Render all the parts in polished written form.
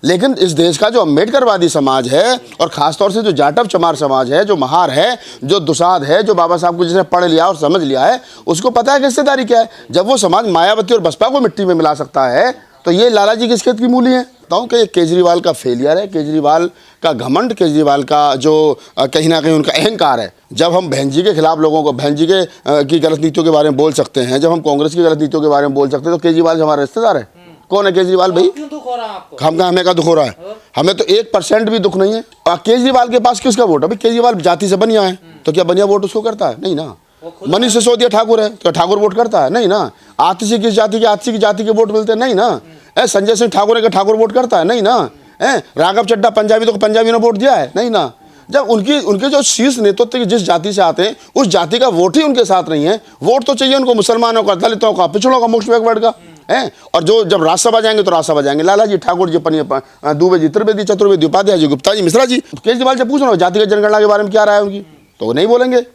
लेकिन इस देश का जो अम्बेडकरवादी समाज है और ख़ासतौर से जो जाटव चमार समाज है, जो महार है, जो दुसाध है, जो बाबा साहब को जिसने पढ़ लिया और समझ लिया है, उसको पता है कि हिस्सेदारी क्या है। जब वो समाज मायावती और बसपा को मिट्टी में मिला सकता है तो ये लाला जी किस खेत की मूली है। बताऊँ कि केजरीवाल का फेलियर है, केजरीवाल का घमंड, केजरीवाल का जो कहीं ना कहीं उनका अहंकार है। जब हम बहन जी के खिलाफ लोगों को, बहन जी के की गलत नीतियों के बारे में बोल सकते हैं, जब हम कांग्रेस की गलत नीतियों के बारे में बोल सकते हैं, तो केजरीवाल हमारा रिश्तेदार है। कौन है केजरीवाल भाई? क्यों दुख हो रहा है आपको? हमें का दुख हो रहा है? हमें तो 1% भी दुख नहीं है। और केजरीवाल के पास किसका वोट है? भाई केजरीवाल जाति से बनिया है, तो क्या बनिया वोट उसको करता है? नहीं ना। मनीष सिसोदिया ठाकुर है तो ठाकुर वोट करता है? नहीं ना। आतिशी किस जाति के? आतिशी की जाति के वोट मिलते हैं? नहीं ना। संजय सिंह ठाकुर है कि ठाकुर वोट करता है? नहीं ना। राघव चड्ढा पंजाबी तो पंजाबी ने वोट दिया है? नहीं ना। जब उनके जो शीर्ष नेतृत्व की जिस जाति से आते हैं उस जाति का वोट ही उनके साथ नहीं है। वोट तो चाहिए उनको मुसलमानों का, दलितों का, पिछड़ों का, मोक्ष बैकवर्ड का है। और जो जब राज्यसभा जाएंगे तो राज्यसभा जाएंगे लाला जी, ठाकुर जी, दुबे जी, त्रिवेदी, चतुर्वेदी, उपाध्याय जी, गुप्ता जी, मिश्रा जी। केजरीवाल से पूछ रहा हूँ जातिगत जनगणना के बारे में क्या राय है उनकी, तो वो नहीं बोलेंगे।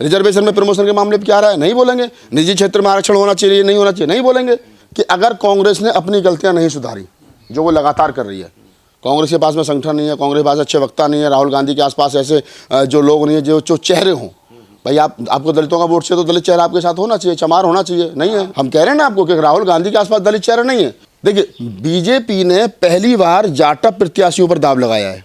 रिजर्वेशन में प्रमोशन के मामले पर क्या राय है? नहीं बोलेंगे। निजी क्षेत्र में आरक्षण होना चाहिए, नहीं होना चाहिए, नहीं बोलेंगे। कि अगर कांग्रेस ने अपनी गलतियां नहीं सुधारी जो वो लगातार कर रही है, कांग्रेस के पास में संगठन नहीं है, कांग्रेस के पास अच्छे वक्ता नहीं है, राहुल गांधी के आसपास ऐसे जो लोग नहीं है जो चेहरे हों। भाई आपको दलितों का वोट चाहिए तो दलित चेहरा आपके साथ होना चाहिए, चमार होना चाहिए, नहीं है। हम कह रहे हैं ना आपको कि राहुल गांधी के आसपास दलित चेहरा नहीं है। देखिए बीजेपी ने पहली बार जाटव प्रत्याशियों पर दाव लगाया है।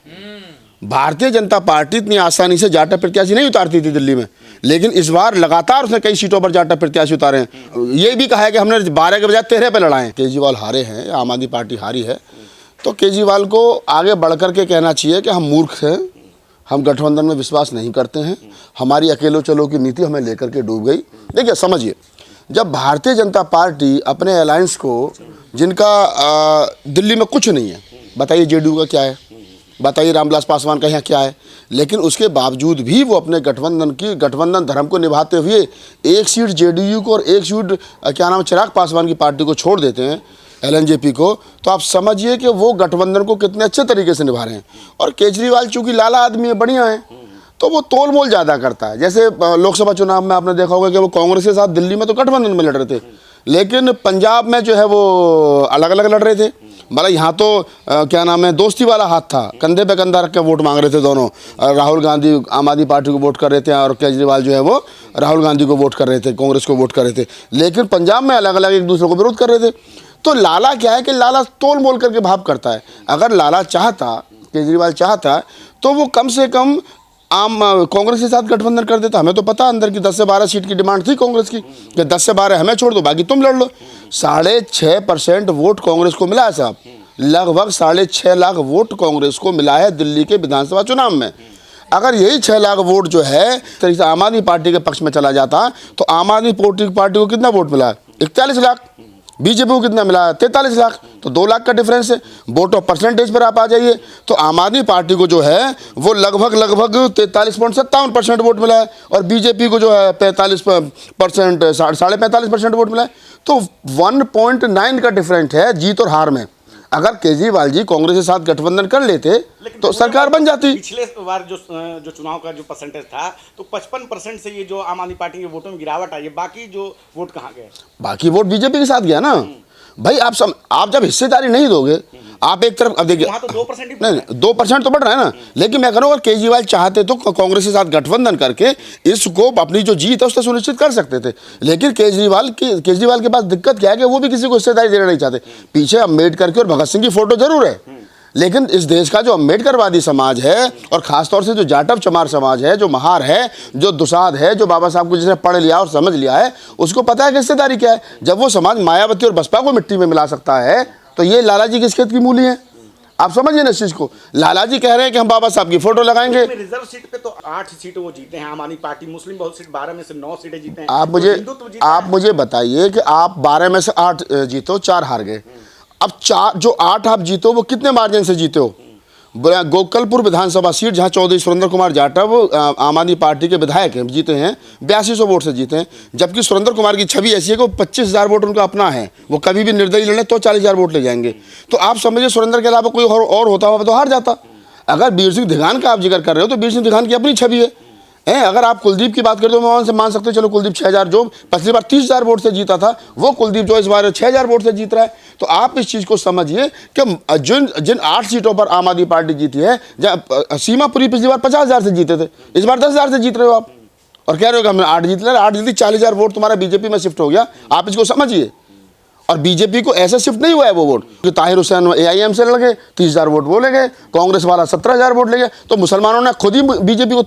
भारतीय जनता पार्टी इतनी आसानी से जाटव प्रत्याशी नहीं उतारती थी दिल्ली में, लेकिन इस बार लगातार उसने कई सीटों पर जाटव प्रत्याशी उतारे हैं। ये भी कहा है कि हमने 12 के बजाय 13 पे लड़ाए। केजरीवाल हारे हैं, आम आदमी पार्टी हारी है, तो केजरीवाल को आगे बढ़ कर के कहना चाहिए कि हम मूर्ख हैं, हम गठबंधन में विश्वास नहीं करते हैं, हमारी अकेलो चलो की नीति हमें लेकर के डूब गई। देखिए समझिए, जब भारतीय जनता पार्टी अपने अलायंस को, जिनका दिल्ली में कुछ नहीं है, बताइए जेडीयू का क्या है, बताइए रामविलास पासवान का यहाँ क्या है, लेकिन उसके बावजूद भी वो अपने गठबंधन धर्म को निभाते हुए एक सीट जेडीयू को और एक सीट क्या नाम चिराग पासवान की पार्टी को छोड़ देते हैं, एलएनजेपी को। तो आप समझिए कि वो गठबंधन को कितने अच्छे तरीके से निभा रहे हैं। और केजरीवाल चूंकि लाला आदमी है, बढ़िया है, तो वो तोल मोल ज़्यादा करता है। जैसे लोकसभा चुनाव में आपने देखा होगा कि वो कांग्रेस के साथ दिल्ली में तो गठबंधन में लड़ रहे थे, लेकिन पंजाब में जो है वो अलग अलग लड़ रहे थे। मतलब यहाँ तो क्या नाम है, दोस्ती वाला हाथ था, कंधे पे कंधा रख के वोट मांग रहे थे दोनों। राहुल गांधी आम आदमी पार्टी को वोट कर रहे थे और केजरीवाल जो है वो राहुल गांधी को वोट कर रहे थे, कांग्रेस को वोट कर रहे थे, लेकिन पंजाब में अलग अलग एक दूसरे को विरोध कर रहे थे। तो लाला क्या है कि लाला तोल मोल करके भाव करता है। अगर लाला चाहता, केजरीवाल चाहता, तो वो कम से कम कांग्रेस के साथ गठबंधन कर देता। हमें तो पता अंदर की 10 से 12 सीट की डिमांड थी कांग्रेस की कि 10 से 12 हमें छोड़ दो, बाकी तुम लड़ लो। 6.5% वोट कांग्रेस को मिला है साहब, लगभग 6.5 लाख वोट कांग्रेस को मिला है दिल्ली के विधानसभा चुनाव में। अगर यही 6 लाख वोट जो है तरीके से आम आदमी पार्टी के पक्ष में चला जाता, तो आम आदमी पार्टी को कितना वोट मिला है? 41 लाख। बीजेपी को कितना मिला है? 43 लाख। तो 2 लाख का डिफरेंस है। वोट ऑफ परसेंटेज पर आप आ जाइए तो आम आदमी पार्टी को जो है वो लगभग 43.57% वोट मिला है और बीजेपी को जो है 45%, 45.5% वोट मिला है। तो 1.9 का डिफरेंस है जीत और हार में। अगर केजरीवाल जी कांग्रेस के साथ गठबंधन कर लेते तो सरकार बन जाती। पिछले बार जो चुनाव का जो परसेंटेज था तो 55% से ये जो आम आदमी पार्टी के वोटों में गिरावट आई है, बाकी जो वोट कहाँ गए? बाकी वोट बीजेपी के साथ गया ना भाई। आप जब हिस्सेदारी नहीं दोगे, आप एक तरफ, अब देखिए वहाँ तो 2% नहीं 2% तो बढ़ रहा है ना, लेकिन मैं कह रहा हूँ अगर केजरीवाल चाहते तो कांग्रेस के साथ गठबंधन करके इसको अपनी जो जीत है उससे सुनिश्चित कर सकते थे। लेकिन केजरीवाल के पास दिक्कत क्या है कि वो भी किसी को हिस्सेदारी देना नहीं चाहते। पीछे अम्बेडकर की और भगत सिंह की फोटो जरूर है, लेकिन इस देश का जो अम्बेडकरवादी समाज है और ख़ासतौर से जो जाटव चमार समाज है, जो महार है, जो दुसाध है, जो बाबा साहब को जिसने पढ़ लिया और समझ लिया है, उसको पता है कि हिस्सेदारी क्या है। जब वो समाज मायावती और बसपा को मिट्टी में मिला सकता है तो ये लाला जी किस खेत की मूली है। आप समझिए ना इस चीज़ को। लाला जी कह रहे हैं कि हम बाबा साहब की फोटो लगाएंगे। रिजर्व सीट पे तो 8 सीटें वो जीते हैं आम आदमी पार्टी, मुस्लिम बहुत सीट 12 में से 9 सीटें जीते हैं। आप मुझे बताइए कि आप 12 में से 8 जीतो, 4 हार गए। अब 4 जो 8 आप जीतो वो कितने मार्जिन से जीते हो? गोकलपुर विधानसभा सीट जहां चौधरी सुरेंद्र कुमार जाटव आम आदमी पार्टी के विधायक हैं, जीते हैं, 8200 वोट से जीते हैं। जबकि सुरेंद्र कुमार की छवि ऐसी है कि 25,000 वोट उनका अपना है, वो कभी भी निर्दलीय लड़े तो 40,000 वोट ले जाएंगे। तो आप समझिए सुरेंद्र के अलावा कोई और होता हुआ तो हार जाता। अगर वीर सिंह दिघान का आप जिक्र कर रहे हो तो वीर सिंह दिघान की अपनी छवि है, हैं। अगर आप कुलदीप की बात करते हो, मैं मान सकते हो, चलो कुलदीप 6000 जो पिछली बार 30,000 वोट से जीता था, वो कुलदीप जो इस बार 6000 वोट से जीत रहा है। तो आप इस चीज़ को समझिए कि जिन 8 सीटों पर आम आदमी पार्टी जीती है, सीमापुरी पिछली बार 50,000 से जीते थे, इस बार 10,000 से जीत रहे हो आप, और कह रहे हो कि हमने 8 जीत लिया। 8 जीती, 40,000 वोट तुम्हारा बीजेपी में शिफ्ट हो गया। आप इसको समझिए। और बीजेपी को ऐसा शिफ्ट नहीं हुआ है वो वोट कि ताहिर हुसैन AIM से लगे 30,000 वोट वो ले गए, कांग्रेस वाला 17,000 वोट ले गए। तो मुसलमानों ने खुद ही बीजेपी को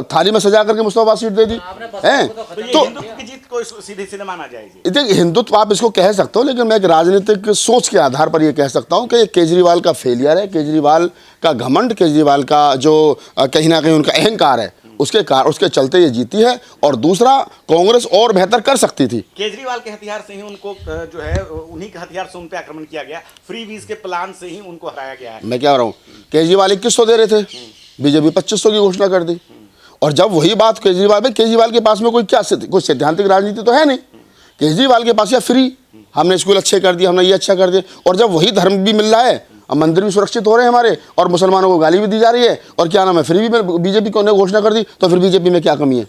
थाली में सजा करके मुस्तफाबाद सीट दे दी है। तो हिंदुत्व की जीत को सीधे सीधे माना जाएगी। देखिए, हिंदुत्व आप इसको कह सकते हो, लेकिन मैं एक राजनीतिक सोच के आधार पर यह कह सकता हूं कि केजरीवाल का फेलियर है, केजरीवाल का घमंड, केजरीवाल का जो कहीं ना कहीं उनका अहंकार है, उसके चलते ये जीती है। और दूसरा, कांग्रेस और बेहतर कर सकती थी। केजरीवाल के हथियार से ही उनको जो है, उन्हीं के हथियार से उन पे आक्रमण किया गया, फ्री वीज के प्लान से ही उनको हराया गया है। मैं क्या रहा हूँ, केजरीवाल 2100 दे रहे थे, बीजेपी 2500 की घोषणा कर दी। और जब वही बात केजरीवाल के पास में कोई सैद्धांतिक राजनीति तो है नहीं। केजरीवाल के पास या फ्री, हमने स्कूल अच्छे कर दिए, हमने ये अच्छा कर दिया। और जब वही धर्म भी मिल रहा है, अब मंदिर भी सुरक्षित हो रहे हैं हमारे, और मुसलमानों को गाली भी दी जा रही है, और क्या नाम है, फ्री भी बीजेपी को घोषणा कर दी, तो फिर बीजेपी में क्या कमी है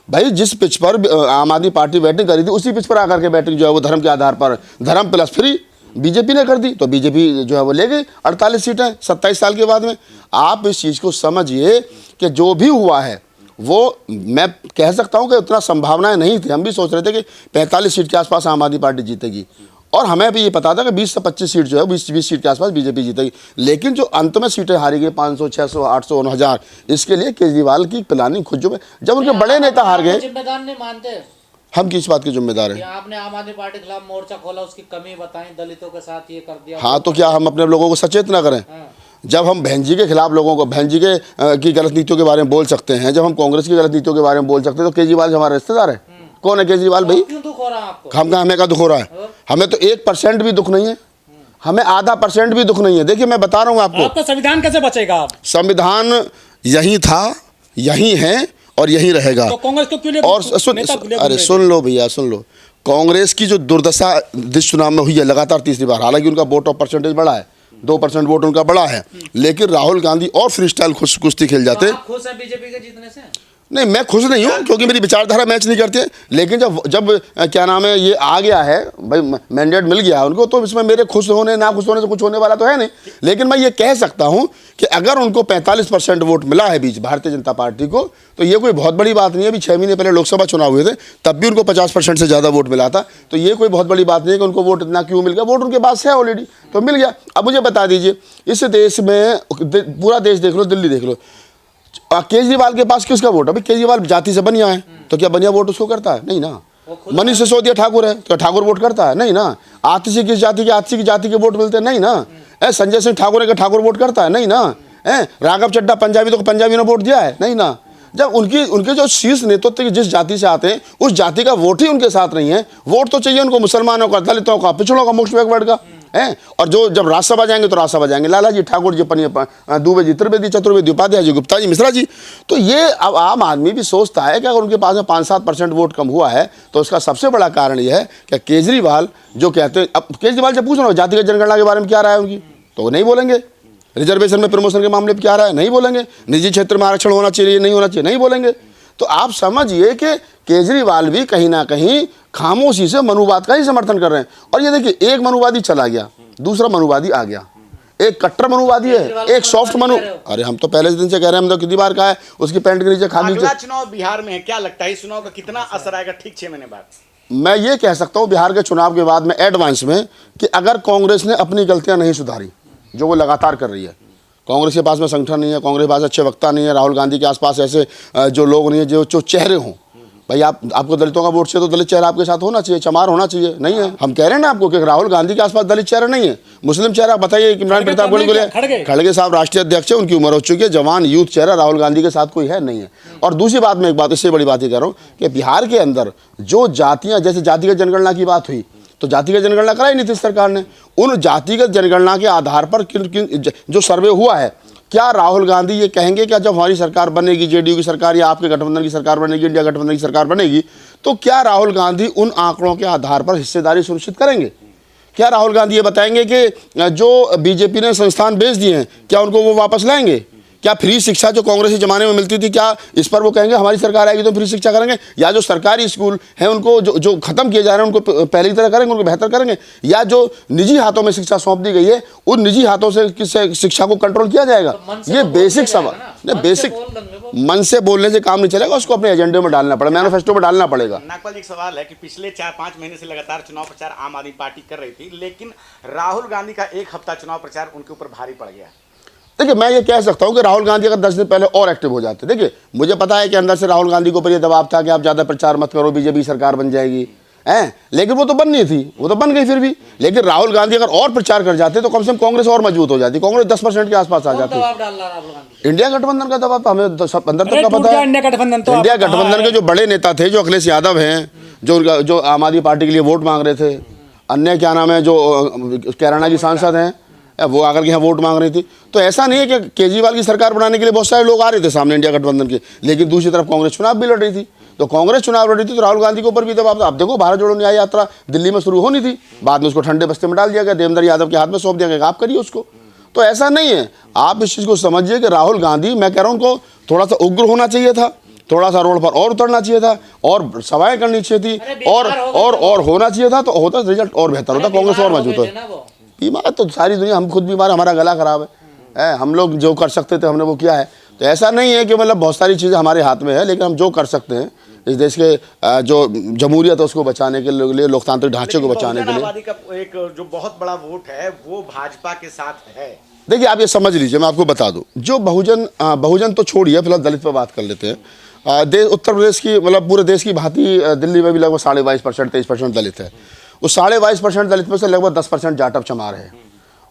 भाई? जिस पिच पर आम आदमी पार्टी बैटिंग करी थी, उसी पिच पर आकर के बैटिंग जो है वो धर्म के आधार पर, धर्म प्लस फ्री बीजेपी ने कर दी। तो बीजेपी जो है वो ले गई 48 सीटें 27 साल के बाद में। आप इस चीज़ को समझिए कि जो भी हुआ है वो, मैं कह सकता हूं कि उतना संभावनाएं नहीं थी। हम भी सोच रहे थे कि 45 सीट के आसपास आम आदमी पार्टी जीतेगी, और हमें भी ये पता था कि 20 से 25 सीट जो है 20 सीट के आसपास बीजेपी जीतेगी। लेकिन जो अंत में सीटें हारी गई 500, 600, 800, 1000, इसके लिए केजरीवाल की प्लानिंग खुद जब उनके बड़े नेता हार गए। जिम्मेदार नहीं मानते हम किस बात के जिम्मेदार हैं? आपने आम आदमी पार्टी के खिलाफ मोर्चा खोला, उसकी कमी बताई, दलितों के साथ ये कर दिया। हाँ, तो क्या हम अपने लोगों को सचेत ना करें? जब हम बहन जी के खिलाफ लोगों को, बहन जी की गलत नीतियों के बारे में बोल सकते हैं, जब हम कांग्रेस की गलत नीतियों के बारे में बोल सकते हैं, तो केजरीवाल हमारे रिश्तेदार है। कौन है केजरीवाल भाई? क्यों दुख हो रहा है आपको? हमें का दुख हो रहा है? हमें तो 1% भी दुख नहीं है, हमें आधा % भी दुख नहीं है। देखिए, मैं बता रहा हूँ आपको, आपका संविधान कैसे बचेगा? आप संविधान यही था, यही है और यही रहेगा। तो कांग्रेस को क्यों ले? और सुन लो भैया, सुन लो। कांग्रेस की जो दुर्दशा इस चुनाव में हुई है लगातार तीसरी बार, हालांकि उनका वोट ऑफ परसेंटेज बढ़ा है, 2% वोट उनका बढ़ा है, लेकिन राहुल गांधी और फ्री स्टाइल कुश्ती खेल जाते। आप खुश हैं बीजेपी के जीतने से? नहीं, मैं खुश नहीं हूँ, क्योंकि मेरी विचारधारा मैच नहीं करती है। लेकिन जब क्या नाम है, ये आ गया है भाई, मैंडेट मिल गया है उनको, तो इसमें मेरे खुश होने ना खुश होने से कुछ होने वाला तो है नहीं। लेकिन मैं ये कह सकता हूँ कि अगर उनको 45% वोट मिला है बीच भारतीय जनता पार्टी को, तो ये कोई बहुत बड़ी बात नहीं है। अभी 6 महीने पहले लोकसभा चुनाव हुए थे, तब भी उनको 50% से ज़्यादा वोट मिला था। तो ये कोई बहुत बड़ी बात नहीं है कि उनको वोट इतना क्यों मिल गया। वोट उनके पास है ऑलरेडी, तो मिल गया। अब मुझे बता दीजिए, इस देश में, पूरा देश देख लो, दिल्ली देख लो, केजरीवाल के पास किसका वोट? अभी केजरीवाल जाति से बनिया है, तो क्या बनिया वोट उसको करता है? नहीं ना। मनीष सिसोदिया ठाकुर है, तो ठाकुर वोट करता है? नहीं ना। आतिशी किस जाति के? आतिशी की जाति के वोट मिलते हैं? नहीं ना। संजय सिंह ठाकुर है, ठाकुर वोट करता है? नहीं ना। राघव चड्ढा पंजाबी, तो पंजाबी ने वोट दिया है? नहीं ना। जब उनके जो शीर्ष नेतृत्व जिस जाति से आते हैं, उस जाति का वोट ही उनके साथ नहीं है। वोट तो चाहिए उनको मुसलमानों का, दलितों का, पिछड़ों का, मोस्ट बैकवर्ड का है। और जब राज्यसभा जाएंगे तो राज्यसभा जाएंगे लाला जी, ठाकुर जी, दुबे जी, त्रिवेदी, चतुर्वेदी, उपाध्याय जी, गुप्ता जी, मिश्रा जी। तो ये अब आम आदमी भी सोचता है कि अगर उनके पास में 5-7% वोट कम हुआ है, तो उसका सबसे बड़ा कारण यह है कि केजरीवाल जो कहते हैं, अब केजरीवाल जब पूछ रहा हो जातिगत जनगणना के बारे में क्या राय है उनकी, तो वो नहीं बोलेंगे। रिजर्वेशन में प्रमोशन के मामले पर क्या राय है, नहीं बोलेंगे। निजी क्षेत्र में आरक्षण होना चाहिए, नहीं होना चाहिए, नहीं बोलेंगे। तो आप समझिए कि केजरीवाल भी कहीं ना कहीं खामोशी से मनुवाद का ही समर्थन कर रहे हैं। और ये देखिए, एक मनुवादी चला गया, दूसरा मनुवादी आ गया। एक कट्टर मनुवादी है, एक सॉफ्ट अरे हम तो पहले दिन से कह रहे हैं, हम तो कितनी बार कहा है, उसकी पैंट के नीचे खाली। अगला चुनाव बिहार में है, क्या लगता है इस चुनाव का कितना असर आएगा ठीक 6 महीने बाद? मैं ये कह सकता हूँ बिहार के चुनाव के बाद में एडवांस में, कि अगर कांग्रेस ने अपनी गलतियां नहीं सुधारी जो वो लगातार कर रही है, कांग्रेस के पास में संगठन नहीं है, कांग्रेस के पास अच्छे वक्ता नहीं है, राहुल गांधी के आसपास ऐसे जो लोग नहीं है जो चेहरे हों। भाई आपको दलितों का वोट चाहिए, तो दलित चेहरा आपके साथ होना चाहिए, चमार होना चाहिए, नहीं है। हम कह रहे हैं ना आपको कि राहुल गांधी के आसपास दलित चेहरा नहीं है, मुस्लिम चेहरा बताइए। इमरान प्रताप खड़गे साहब राष्ट्रीय अध्यक्ष है, उनकी उम्र हो चुकी है, जवान यूथ चेहरा राहुल गांधी के साथ कोई है नहीं है। और दूसरी बात, मैं एक बात, इससे बड़ी बात ये कह रहा हूँ कि बिहार के अंदर जो जातियाँ, जैसे जातिगत जनगणना की बात हुई, तो जातिगत जनगणना कराई नीतीश सरकार ने। उन जातिगत जनगणना के आधार पर जो सर्वे हुआ है, क्या राहुल गांधी ये कहेंगे कि जब हमारी सरकार बनेगी, जेडीयू की सरकार या आपके गठबंधन की सरकार बनेगी, इंडिया गठबंधन की सरकार बनेगी, तो क्या राहुल गांधी उन आंकड़ों के आधार पर हिस्सेदारी सुनिश्चित करेंगे? क्या राहुल गांधी ये बताएंगे कि जो बीजेपी ने संस्थान बेच दिए हैं, क्या उनको वो वापस लाएंगे? क्या फ्री शिक्षा जो कांग्रेस के ज़माने में मिलती थी, क्या इस पर वो कहेंगे हमारी सरकार आएगी तो फ्री शिक्षा करेंगे? या जो सरकारी स्कूल हैं उनको जो ख़त्म किए जा रहे हैं उनको पहले की तरह करेंगे, उनको बेहतर करेंगे? या जो निजी हाथों में शिक्षा सौंप दी गई है उन निजी हाथों से किस शिक्षा को कंट्रोल किया जाएगा? ये बेसिक सवाल, बेसिक मन से बोलने से काम नहीं चलेगा, उसको अपने एजेंडे में डालना पड़ेगा, मैनिफेस्टो में डालना पड़ेगा। नागपाल जी, एक सवाल है कि पिछले 4-5 महीने से लगातार चुनाव प्रचार आम आदमी पार्टी कर रही थी, लेकिन राहुल गांधी का एक हफ्ता चुनाव प्रचार उनके ऊपर भारी पड़ गया। देखिए, मैं ये कह सकता हूँ कि राहुल गांधी अगर 10 दिन पहले और एक्टिव हो जाते, देखिए मुझे पता है कि अंदर से राहुल गांधी के ऊपर ये दबाव था कि आप ज़्यादा प्रचार मत करो, बीजेपी सरकार बन जाएगी, हैं, लेकिन वो तो बन नहीं थी, वो तो बन गई फिर भी। लेकिन राहुल गांधी अगर और प्रचार कर जाते तो कम से कम कांग्रेस और मजबूत हो जाती, कांग्रेस 10% के आसपास आ जाती। दबाव डाल रहा राहुल गांधी? इंडिया गठबंधन का दबाव हमें तो सब अंदर तक का टूट पता गया है। इंडिया गठबंधन तो इंडिया गठबंधन के जो बड़े नेता थे, जो अखिलेश यादव हैं, जो आम आदमी पार्टी के लिए वोट मांग रहे थे, अन्य क्या नाम है जो कैराना की सांसद हैं, वो आकर के यहाँ वोट मांग रही थी। तो ऐसा नहीं है कि केजरीवाल की सरकार बनाने के लिए बहुत सारे लोग आ रहे थे सामने इंडिया गठबंधन के, लेकिन दूसरी तरफ कांग्रेस चुनाव भी लड़ रही थी। तो कांग्रेस चुनाव लड़ रही थी तो राहुल गांधी के ऊपर भी दबाव था। अब देखो, भारत जोड़ो न्याय यात्रा दिल्ली में शुरू होनी थी, बाद में उसको ठंडे बस्ते में डाल दिया गया, देवेंद्र यादव के हाथ में सौंप दिया गया, आप करिए उसको। तो ऐसा नहीं है, आप इस चीज़ को समझिए कि राहुल गांधी, मैं कह रहा हूँ उनको थोड़ा सा उग्र होना चाहिए था, थोड़ा सा रोड पर और उतरना चाहिए था, और सभाएं करनी चाहिए थी, और होना चाहिए था, तो होता रिजल्ट और बेहतर होता, कांग्रेस और मजबूत होता। बीमार तो सारी दुनिया, हम खुद बीमार, हमारा गला खराब है, हम लोग जो कर सकते थे हमने वो किया है। तो ऐसा नहीं है कि मतलब बहुत सारी चीज़ें हमारे हाथ में है, लेकिन हम जो कर सकते हैं इस देश के जो जमहूरियत है उसको बचाने के लिए, लोकतांत्रिक ढांचे को बचाने के लिए। आबादी का एक जो बहुत बड़ा वोट है वो भाजपा के साथ है। देखिए, आप ये समझ लीजिए, मैं आपको बता दूं, जो बहुजन तो छोड़िए, फिलहाल दलित पर बात कर लेते हैं। उत्तर प्रदेश की, मतलब पूरे देश की भांति दिल्ली में भी लगभग 22.5% 23% दलित है। उस 22.5% दलित में से लगभग 10% जाटव चमार है,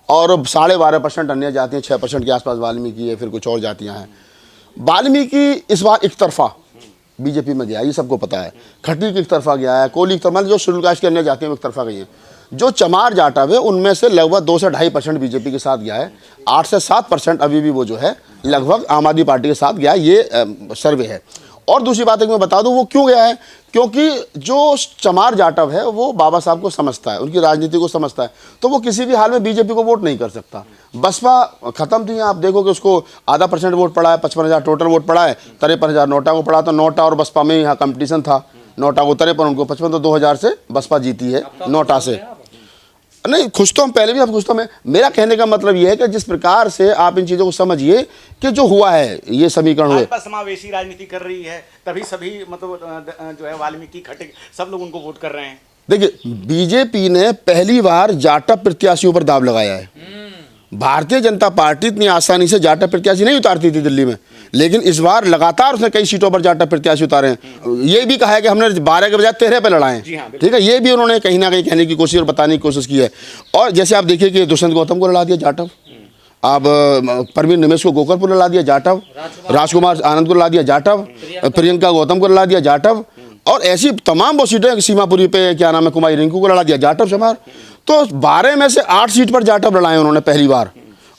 और 12.5% अन्य जातियाँ, 6% के आसपास वाल्मीकि है, फिर कुछ और जातियाँ हैं। वाल्मीकि इस बार एक तरफा बीजेपी में गया, ये सबको पता है। खटीक एक तरफा गया है, कोली एक तरफा, जो शेड्यूल कास्ट की अन्य जातियाँ एक तरफा गई हैं। जो चमार जाटव है उनमें से लगभग 2 से 2.5% बीजेपी के साथ गया है, 8 से 7% अभी भी वो जो है लगभग आम आदमी पार्टी के साथ गया है, ये सर्वे है। और दूसरी बात है कि मैं बता दूं वो क्यों गया है, क्योंकि जो चमार जाटव है वो बाबा साहब को समझता है, उनकी राजनीति को समझता है, तो वो किसी भी हाल में बीजेपी को वोट नहीं कर सकता। बसपा खत्म थी, आप देखो कि उसको आधा % वोट पड़ा है, 55,000 टोटल वोट पड़ा है, 53,000 नोटा को पड़ा, तो नोटा और बसपा में यहाँ कंपटीशन था, नोटा को 53, उनको 55, तो 2000 से बसपा जीती है नोटा से। नहीं, खुश तो हम पहले भी, अब खुश तो मैं, मेरा कहने का मतलब ये है कि जिस प्रकार से आप इन चीज़ों को समझिए कि जो हुआ है ये समीकरण हुए, भाजपा समावेशी राजनीति कर रही है, तभी सभी मतलब जो है वाल्मीकि खटीक सब लोग उनको वोट कर रहे हैं। देखिए, बीजेपी ने पहली बार जाटव प्रत्याशियों पर दाव लगाया है। भारतीय जनता पार्टी इतनी आसानी से जाटव प्रत्याशी नहीं उतारती थी दिल्ली में, लेकिन इस बार लगातार उसने कई सीटों पर जाटव प्रत्याशी उतारे हैं। ये भी कहा है कि हमने 12 के बजाय 13 पे लड़ाए हैं, ठीक है, ये भी उन्होंने कहीं ना कहीं कहने की कोशिश और बताने की कोशिश की है। और जैसे आप देखिए कि दुष्यंत गौतम को लड़ा दिया जाटव, अब परवीन निमेश को गोकलपुर लड़ा दिया जाटव, राजकुमार आनंद को लड़ा दिया जाटव, प्रियंका गौतम को लड़ा दिया जाटव, और ऐसी तमाम वो सीटें, सीमापुरी पे क्या नाम है कुमारी रिंकू को लड़ा दिया जाटव चमार। तो 12 में से 8 सीट पर जाटव लड़ाए उन्होंने पहली बार।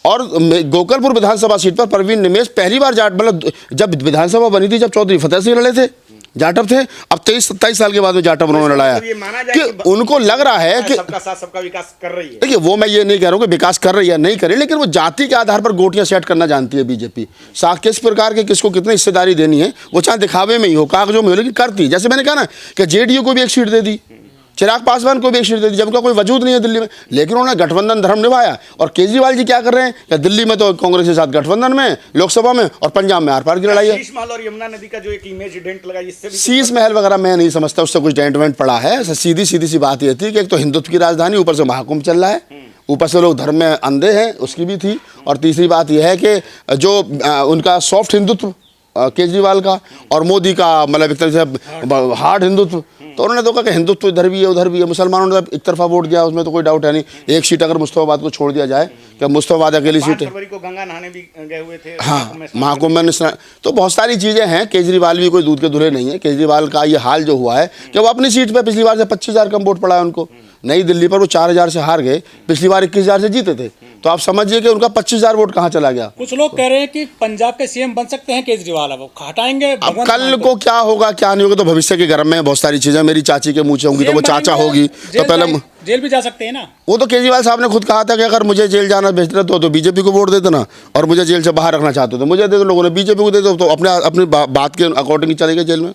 और गोकलपुर विधानसभा सीट पर परवीन निमेश पहली बार मतलब जब विधानसभा बनी थी, जब चौधरी फतेह सिंह लड़े थे, जाटव थे। अब 23-27 साल के बाद में जाटव उन्होंने लड़ाया कि उनको लग रहा है कि सबका साथ सबका विकास कर रही है। देखिए, वो मैं ये नहीं कह रहा हूँ कि विकास कर रही है नहीं करे, लेकिन वो जाति के आधार पर गोटियां सेट करना जानती है बीजेपी। किस प्रकार के किसको कितनी हिस्सेदारी देनी है, वो चाहे दिखावे में ही हो, कागजों में हो, लेकिन करती। जैसे मैंने कहा ना कि जेडीयू को भी एक सीट दे दी, चिराग पासवान को भी एक सीट दे दी, जब उनका कोई वजूद नहीं है दिल्ली में, लेकिन उन्होंने गठबंधन धर्म निभाया। और केजरीवाल जी क्या कर रहे हैं कि दिल्ली में तो कांग्रेस के साथ गठबंधन में, लोकसभा में, और पंजाब में आर पार की लड़ाई है। शीश महल और यमुना नदी का जो एक इमेज डेंट लगा, इससे भी शीश महल वगैरह मैं नहीं समझता उससे कुछ डेंट वेंट पड़ा है। सीधी सी बात ये थी कि एक तो हिंदुत्व की राजधानी, ऊपर से महाकुंभ चल रहा है, ऊपर से लोग धर्म में अंधे हैं, उसकी भी थी। और तीसरी बात यह है कि जो उनका सॉफ्ट हिंदुत्व केजरीवाल का और मोदी का, मतलब एक तरह से हार्ड हिंदुत्व, तो उन्होंने तो कहा कि हिंदुत्व इधर भी है उधर भी है। मुसलमानों ने एक तरफा वोट दिया, उसमें तो कोई डाउट है नहीं। एक सीट अगर मुस्तफाबाद को छोड़ दिया जाए, क्या मुस्तफाबाद अकेली सीट है, 5 फरवरी को गंगा नहाने भी गए हुए थे, हाँ, महाकुंभ में स्नान, तो बहुत सारी चीज़ें हैं। केजरीवाल भी कोई दूध के दूल्हे नहीं है। केजरीवाल का ये हाल जो हुआ है कि वो अपनी सीट पर पिछली बार से 25,000 कम वोट पड़ा है उनको। नई दिल्ली पर वो 4,000 से हार गए, पिछली बार 21,000 से जीते थे। तो आप समझिए कि उनका 25,000 वोट कहाँ चला गया। कुछ लोग कह रहे हैं कि पंजाब के सीएम बन सकते हैं केजरीवाल, अब वो हटाएंगे अब भगवंत कल मान को क्या होगा क्या नहीं होगा तो भविष्य के गर्म में है, बहुत सारी चीजें मेरी चाची के मुँह से होंगी तो वो CM चाचा बनेंगे, होगी तो जेल पहले जेल भी जा सकते हैं ना। वो तो केजरीवाल साहब ने खुद कहा था कि अगर मुझे जेल जाना बेहतर तो बीजेपी को वोट दे देना, और मुझे जेल से बाहर रखना चाहते हो तो मुझे दे दो। लोगों ने बीजेपी को दे दो तो अपने अपनी बात के अकॉर्डिंग ही चले गए जेल में।